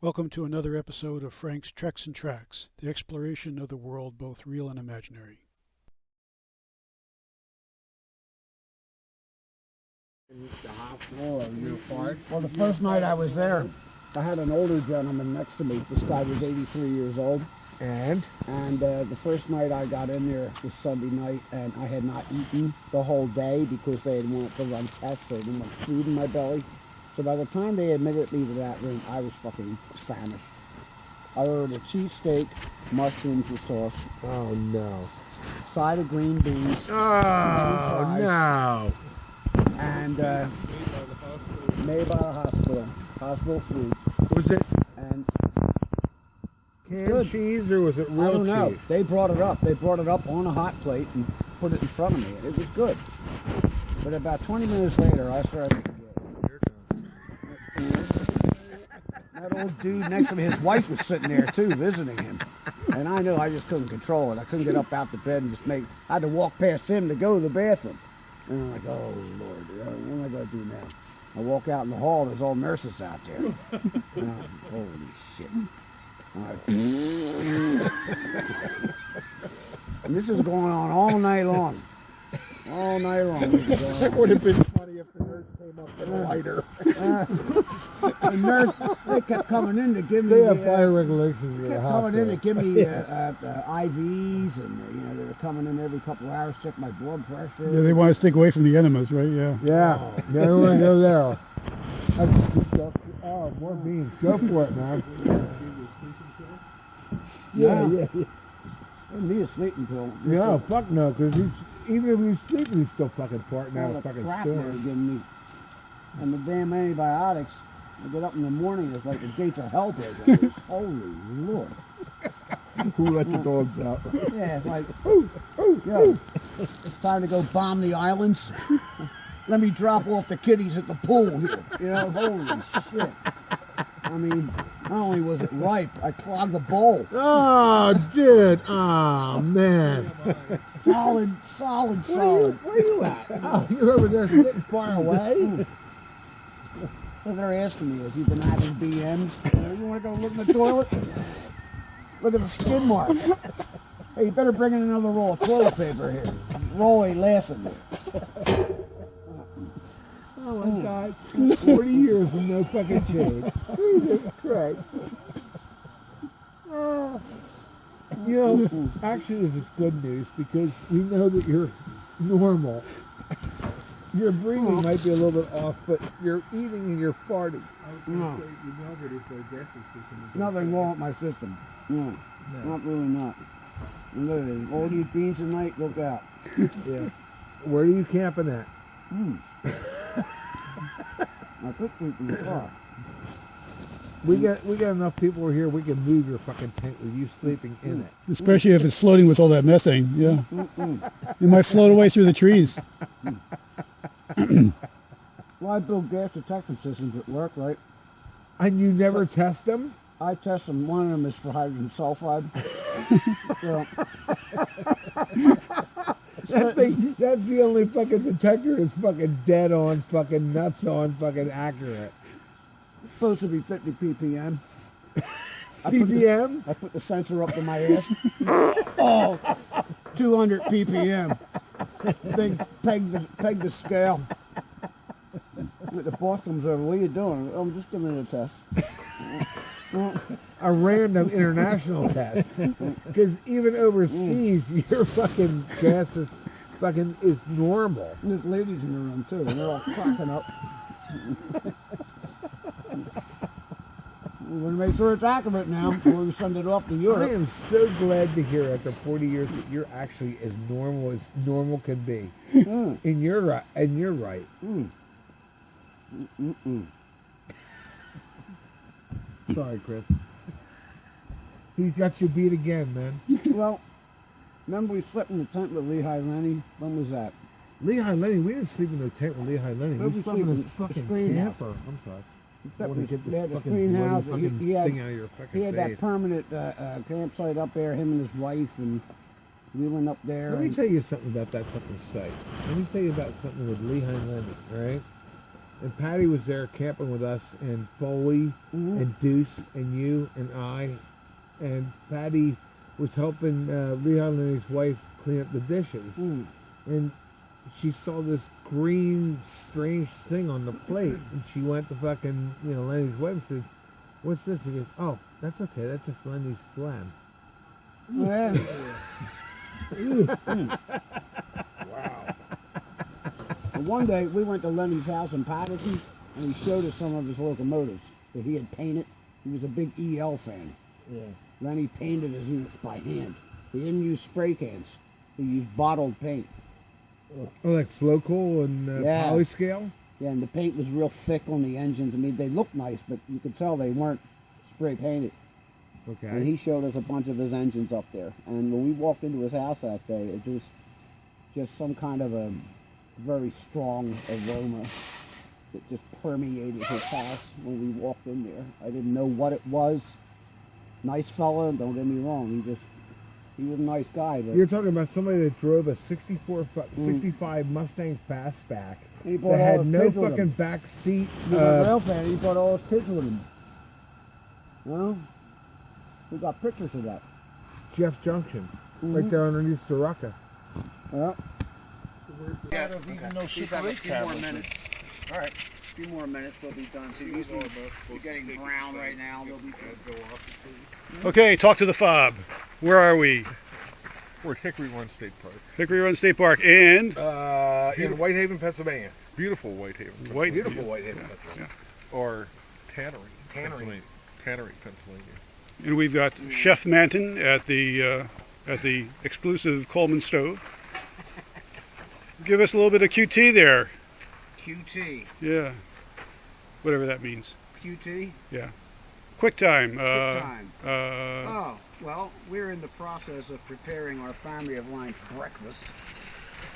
Welcome to another episode of Frank's Treks and Tracks, the exploration of the world, both real and imaginary. The hospital or your parts? Well, the first night I was there, I had an older gentleman next to me. This guy was 83 years old. And The first night I got in there was Sunday night, and I had not eaten the whole day because they had wanted to run tests, so I didn't want food in my belly. So by the time they admitted me to that room, I was fucking famished. I ordered a cheesesteak, mushrooms with sauce. oh no. Side of green beans. Oh no. And made by the hospital. Hospital food. Was it And canned good. cheese or was it real I don't know. cheese? They brought it up. They brought it up on a hot plate and put it in front of me. It was good. But about 20 minutes later, I started to that old dude next to me, his wife was sitting there too, visiting him. And I knew I just couldn't control it. I couldn't get up out the bed and just I had to walk past him to go to the bathroom. And I'm like, oh Lord, what am I going to do now? I walk out in the hall, there's all nurses out there. And I'm like, holy shit. And this is going on all night long. All night long. It would have been funny if the nurse came up with a lighter. The nurse, they kept coming in to give me. They have fire regulations at the kept coming in to hospital. give me IVs, and they were coming in every couple of hours, check my blood pressure. Yeah, they want to stick away from the enemas, right? Yeah. Yeah. You don't want to go there. Oh, more beans. Go for it, man. Yeah. I need a sleeping pill. No, fuck no, because even if he's sleeping, he's still fucking farting out All a the fucking crap they were storm. giving me. And the damn antibiotics. I get up in the morning, it's like the gates of hell breaking. Holy Lord. Who let the dogs out? Yeah, it's like, yo, it's time to go bomb the islands. Let me drop off the kiddies at the pool here. You know, holy shit. I mean, not only was it ripe, I clogged the bowl. Oh, dude. Oh, man. Solid. Where you at? Oh, you're over there sitting far away? What they're asking me is, you've been having BMs? You want to go look in the toilet? Look at the skid marks. Hey, you better bring in another roll of toilet paper here. Roy laughing there. Oh, my God. 40 years and no fucking change. Jesus Christ. You know, actually, this is good news because we know that you're normal. Your breathing might be a little bit off, but you're eating and you're farting. No. Nothing wrong with my system. No. Not really not. And look at it. All these beans tonight, look out. Yeah. Where are you camping at? I could sleep in the car. We got enough people here. We can move your fucking tent with you sleeping in it. Especially if it's floating with all that methane. Yeah. It might float away through the trees. Well, I build gas detection systems at work, right? And you never test them? I test them. One of them is for hydrogen sulfide. So, That's the only fucking detector that's fucking dead on, fucking nuts on, fucking accurate. it's supposed to be 50 ppm. ppm? I put the sensor up to my ass. Oh, 200 ppm. Big peg the scale. The boss comes over. What are you doing? Oh, I'm just giving it a test. A random international test. Because even overseas, your fucking gas is normal. And there's ladies in the room too, and they're all cracking up. We're gonna make sure it's accurate now before we send it off to I Europe. am so glad to hear after 40 years that you're actually as normal can be. Mm. And you're right. Mm. Sorry, Chris. He's got you beat again, man. Well, remember we slept in the tent with Lehigh Lenny? When was that? Lehigh Lenny, we didn't sleep in the tent with Lehigh Lenny. Where'd We we slept in sleep? this In the fucking screen house. camper. I'm sorry. I Except want to get we had this the fucking screen bloody house. fucking He had, thing out of your fucking he had face. that permanent campsite up there, him and his wife, and we went up there. Let me and- tell you something about that fucking site. Let me tell you about something with Lehigh Lenny, right? and Patty was there camping with us, and Foley, and Deuce, and you, and I, and Patty was helping Leon and his wife clean up the dishes, and she saw this green, strange thing on the plate, and she went to fucking, Lenny's wife and said, "What's this?" He goes, "Oh, that's okay. That's just Lenny's phlegm." Yeah. Wow. And one day we went to Lenny's house in Patterson, and he showed us some of his locomotives that he had painted. He was a big EL fan. Yeah. Lenny painted his units by hand. He didn't use spray cans. He used bottled paint. Oh, like Flocal and Polyscale? Yeah, and the paint was real thick on the engines. I mean, they looked nice, but you could tell they weren't spray painted. Okay. And he showed us a bunch of his engines up there. And when we walked into his house that day, it was just some kind of a very strong aroma that just permeated his house when we walked in there. I didn't know what it was. Nice fella, don't get me wrong. He was a nice guy. But you're talking about somebody that drove a 65 Mustang Fastback he that had no fucking back seat. He was a rail fan. He brought all his kids with him. Well, we got pictures of that. Jeff Junction, right there underneath Soraka. Yeah. Yeah, no Super 8 minutes. All right. A few more minutes, they'll be done. See, these ones are getting brown right now. They'll be Okay, talk to the fob. Where are we? We're at Hickory Run State Park. Hickory Run State Park and In Whitehaven, Pennsylvania. Beautiful Whitehaven. Beautiful Whitehaven, Pennsylvania. Or Tannery, Pennsylvania. Tannery, Pennsylvania. And we've got Chef Manton at the exclusive Coleman stove. Give us a little bit of QT there. QT. Yeah. Whatever that means. QT? Yeah. Quick time. Quick time. Oh, well, we're in the process of preparing our Family of Lines breakfast,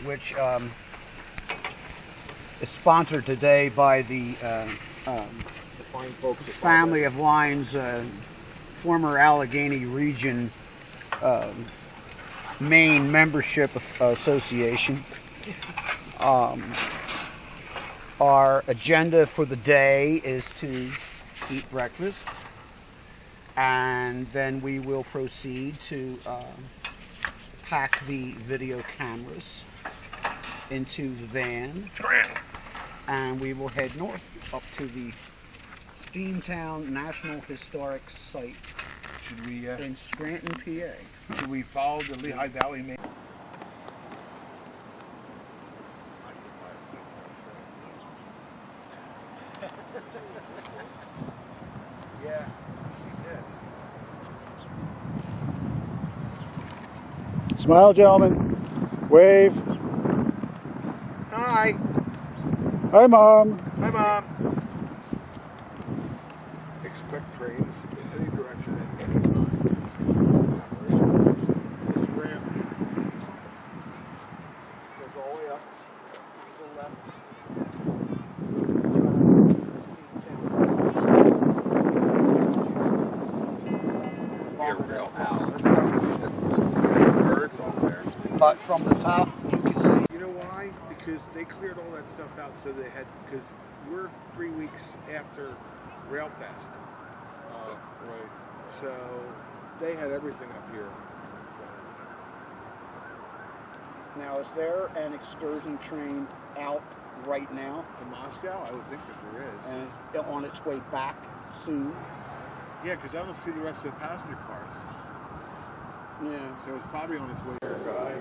which is sponsored today by the Fine folks at Family of Lines former Allegheny Region Maine Membership Association. Our agenda for the day is to eat breakfast, and then we will proceed to pack the video cameras into the van, and we will head north up to the Steamtown National Historic Site Should we, in Scranton, PA. should we follow the Lehigh Valley Main? Yeah, she did. Smile, gentlemen. Wave. Hi. Hi, Mom. Hi, Mom. Expect trains in any direction at any time. This ramp goes all the way up to the left. Birds on there. But from the top, you can see. You know why? Because they cleared all that stuff out so they had, because we're 3 weeks after Railfest. Right. So they had everything up here. Now, is there an excursion train out right now To Moscow? I would think that there is. and on its way back soon? Yeah, because I don't see the rest of the passenger cars. Yeah. So it's probably on its way there, guy.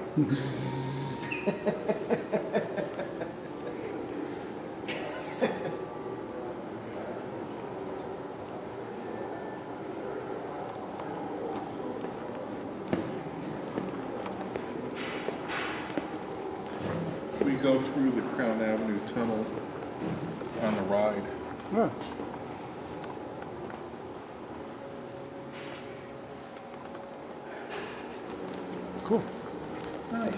We go through the Crown Avenue Tunnel on the ride. Huh. Cool. Nice.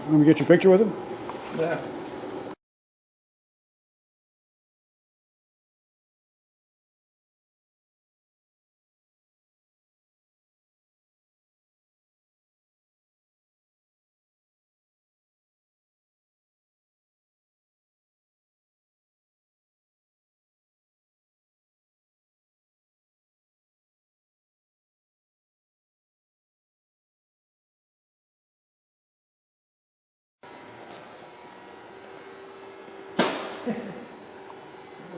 Let me get your picture with him. Yeah.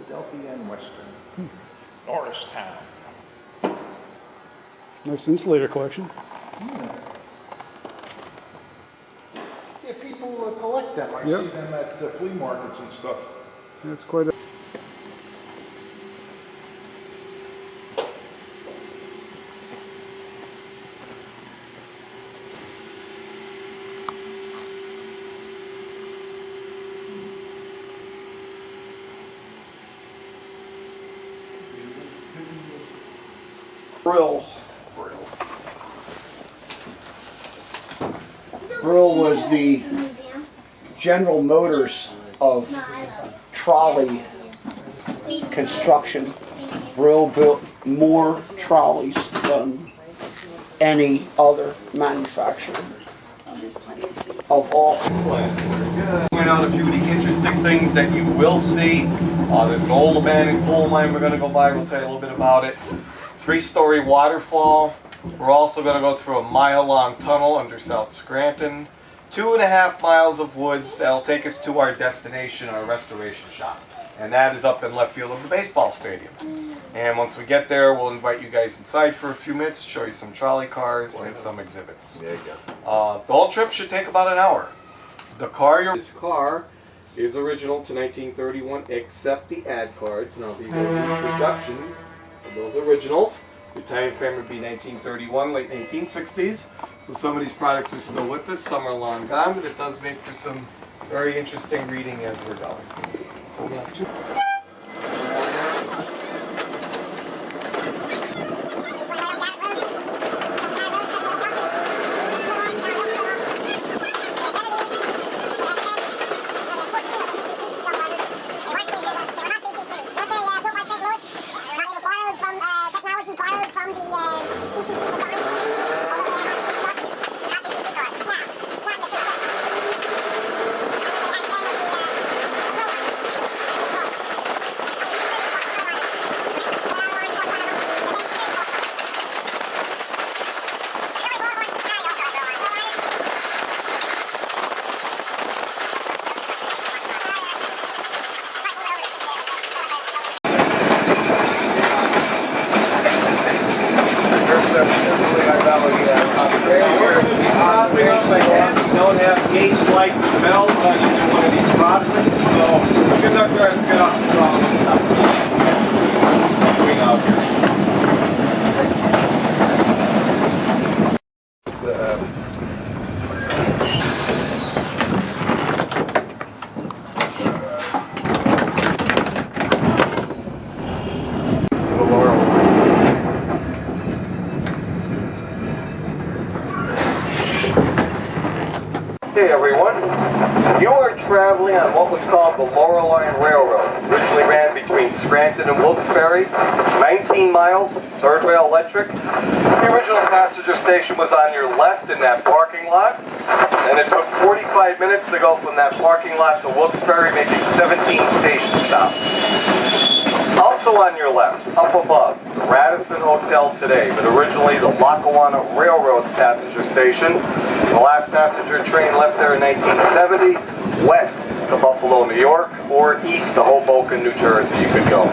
Philadelphia and Western. Norristown. Nice insulator collection. Yeah, people collect them. I Yep. see them at flea markets and stuff. That's quite a... Brill was the General Motors of trolley construction. Brill built more trolleys than any other manufacturer of all. Excellent. Point out a few of the interesting things that you will see. There's an old abandoned coal mine we're going to go by. We'll tell you a little bit about it. 3-story waterfall. We're also going to go through a mile-long tunnel under South Scranton. 2.5 miles of woods that'll take us to our destination, our restoration shop. And that is up in left field of the baseball stadium. And once we get there, we'll invite you guys inside for a few minutes, show you some trolley cars and some exhibits. There you go. The whole trip should take about an hour. This car is original to 1931, except the ad cards. Now these are reproductions of those originals. The time frame would be 1931, late 1960s. So some of these products are still with us, some are long gone, but it does make for some very interesting reading as we're going. So we have two. Don't have gates, lights, or bells on either one of these crossings, so the conductor has to get off the trolley and stop. Going out Hey everyone, you are traveling on what was called the Laurel Line Railroad. Originally ran between Scranton and Wilkes-Barre, 19 miles, third rail electric. The original passenger station was on your left in that parking lot, and it took 45 minutes to go from that parking lot to Wilkes-Barre, making 17 station stops. Also on your left, up above, the Radisson Hotel today, but originally the Lackawanna Railroad's passenger station. The last passenger train left there in 1970, west to Buffalo, New York, or east to Hoboken, New Jersey. You could go.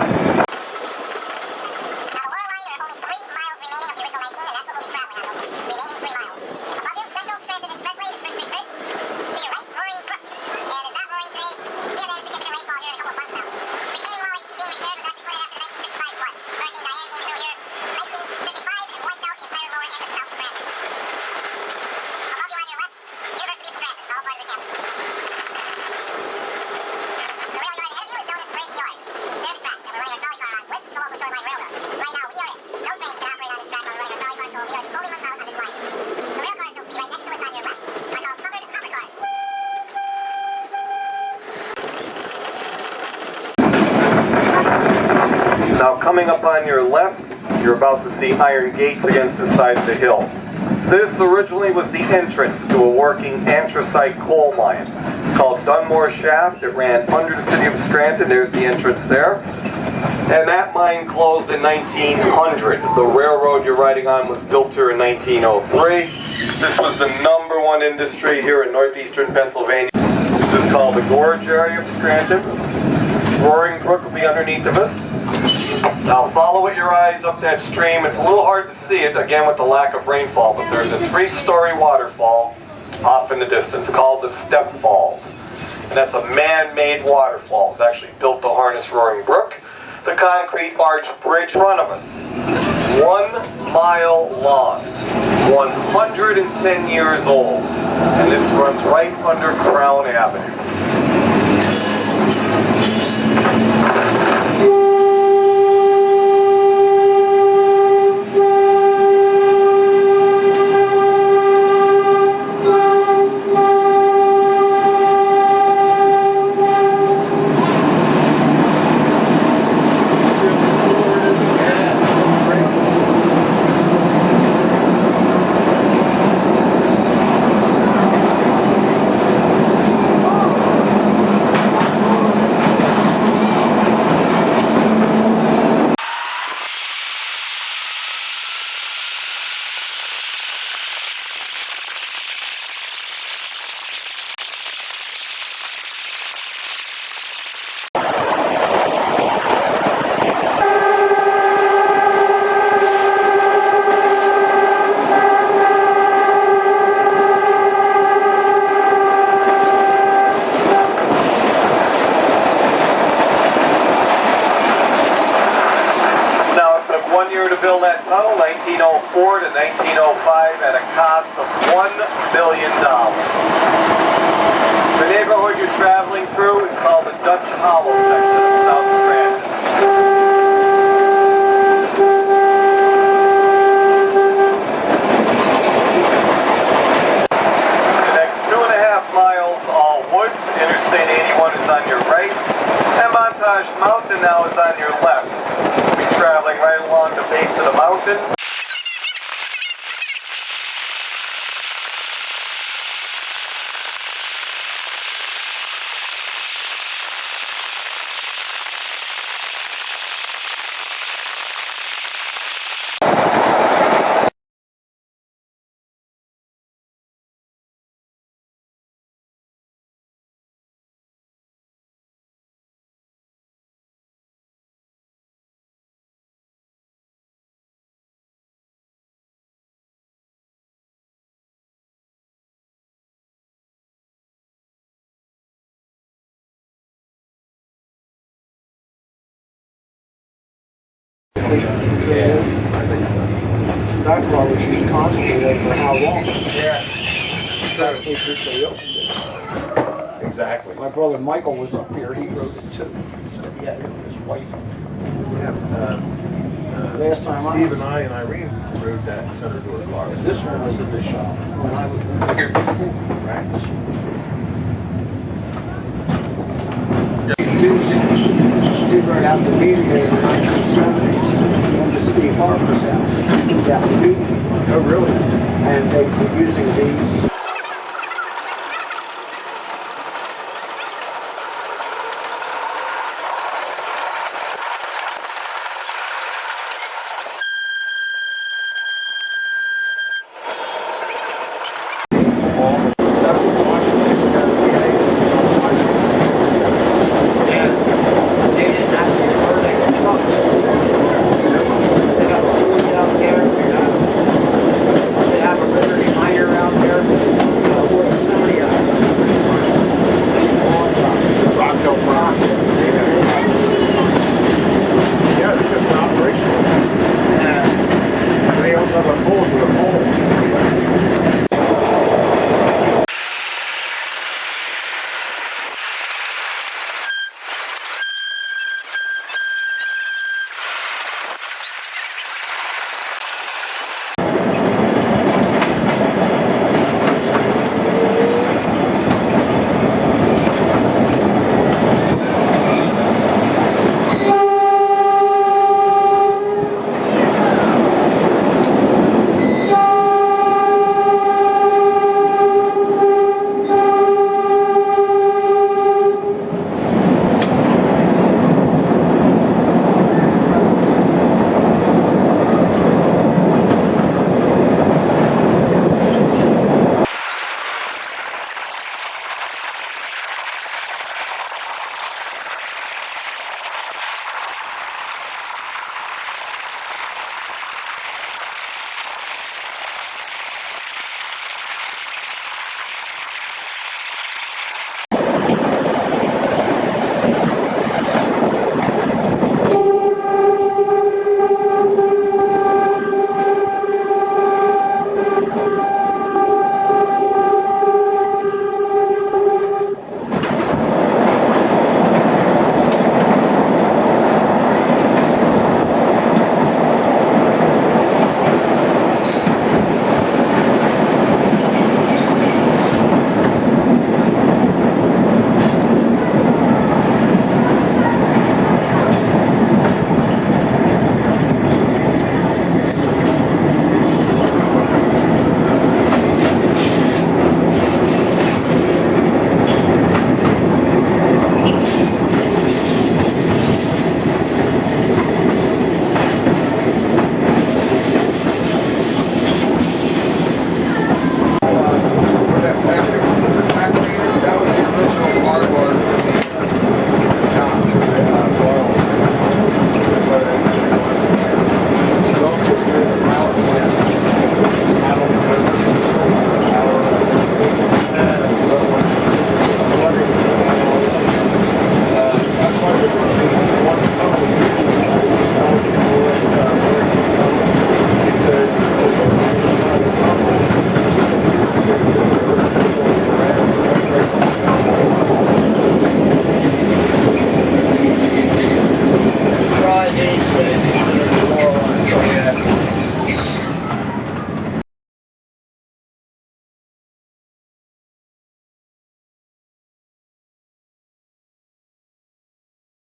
coming up on your left, you're about to see iron gates against the side of the hill. This originally was the entrance to a working anthracite coal mine. It's called Dunmore Shaft. It ran under the city of Scranton. There's the entrance there. And that mine closed in 1900. The railroad you're riding on was built here in 1903. This was the #1 industry here in northeastern Pennsylvania. This is called the Gorge area of Scranton. Roaring Brook will be underneath of us. Now follow with your eyes up that stream. It's a little hard to see it, again with the lack of rainfall, but there's a 3-story waterfall off in the distance called the Step Falls. And that's a man-made waterfall. It's actually built to harness Roaring Brook. The concrete arch bridge in front of us, 1 mile long, 110 years old, and this runs right under Crown Avenue. To build that tunnel, 1904 to 1905, at a cost of $1 billion. The neighborhood you're traveling through is called the Dutch Hollow section of South Scranton. The next 2.5 miles, all woods. Interstate 81 is on your right, and Montage Mountain now is on your left. Traveling right along the base of the mountain. Yeah, I think so. That's why we should concentrate for how long. Yeah. Exactly. My brother Michael was up here. He rode it too. He said he had it with his wife. Yeah. Last time Steve and I and Irene rode that center door car. This one was in the shop when I was here before. Right. This one was here. He rode out the mediator in the 1970s on the Steve Harper's house. Yeah, oh, really? And they were using these.